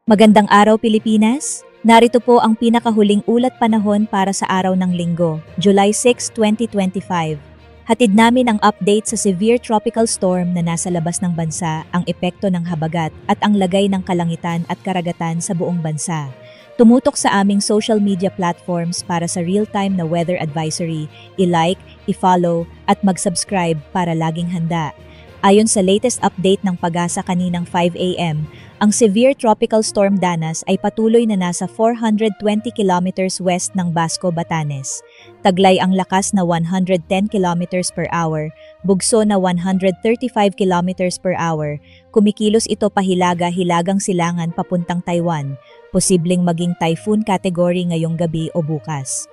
Magandang araw Pilipinas! Narito po ang pinakahuling ulat panahon para sa araw ng Linggo, July 6, 2025. Hatid namin ang update sa severe tropical storm na nasa labas ng bansa, ang epekto ng habagat at ang lagay ng kalangitan at karagatan sa buong bansa. Tumutok sa aming social media platforms para sa real-time na weather advisory, i-like, i-follow at mag-subscribe para laging handa. Ayon sa latest update ng PAGASA kaninang 5 a.m., ang severe tropical storm Danas ay patuloy na nasa 420 kilometers west ng Basco, Batanes. Taglay ang lakas na 110 kilometers per hour, bugso na 135 kilometers per hour. Kumikilos ito pahilaga-hilagang silangan papuntang Taiwan, posibleng maging typhoon category ngayong gabi o bukas.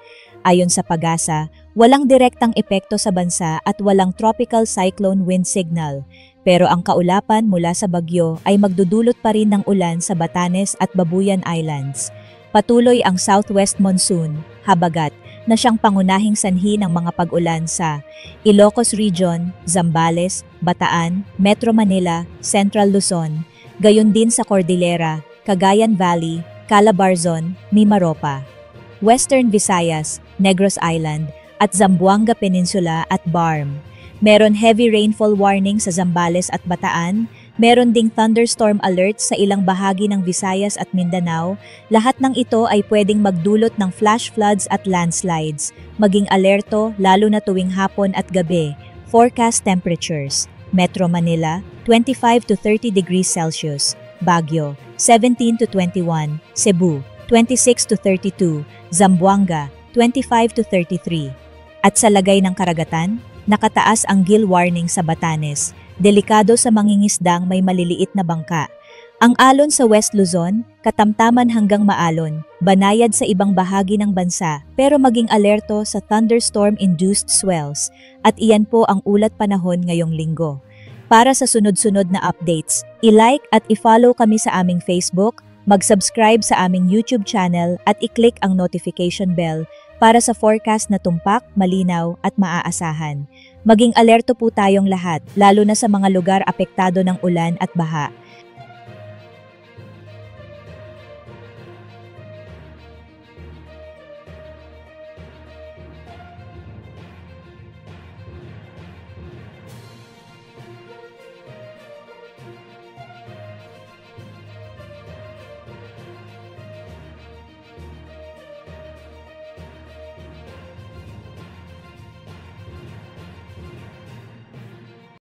Ayon sa PAGASA, walang direktang epekto sa bansa at walang tropical cyclone wind signal. Pero ang kaulapan mula sa bagyo ay magdudulot pa rin ng ulan sa Batanes at Babuyan Islands. Patuloy ang southwest monsoon, habagat, na siyang pangunahing sanhi ng mga pag-ulan sa Ilocos Region, Zambales, Bataan, Metro Manila, Central Luzon, gayon din sa Cordillera, Cagayan Valley, Calabarzon, Mimaropa, Western Visayas, Negros Island, at Zamboanga Peninsula at Barm. Meron heavy rainfall warning sa Zambales at Bataan, meron ding thunderstorm alert sa ilang bahagi ng Visayas at Mindanao. Lahat ng ito ay pwedeng magdulot ng flash floods at landslides. Maging alerto lalo na tuwing hapon at gabi. Forecast temperatures: Metro Manila, 25 to 30 degrees Celsius. Baguio, 17 to 21. Cebu, 26 to 32. Zamboanga, 25 to 33. At sa lagay ng karagatan, nakataas ang gill warning sa Batanes, delikado sa mangingisdang may maliliit na bangka. Ang alon sa West Luzon, katamtaman hanggang maalon, banayad sa ibang bahagi ng bansa, pero maging alerto sa thunderstorm-induced swells, at iyan po ang ulat panahon ngayong linggo. Para sa sunod-sunod na updates, i-like at i-follow kami sa aming Facebook, mag-subscribe sa aming YouTube channel at i-click ang notification bell para sa forecast na tumpak, malinaw at maaasahan. Maging alerto po tayong lahat, lalo na sa mga lugar apektado ng ulan at baha.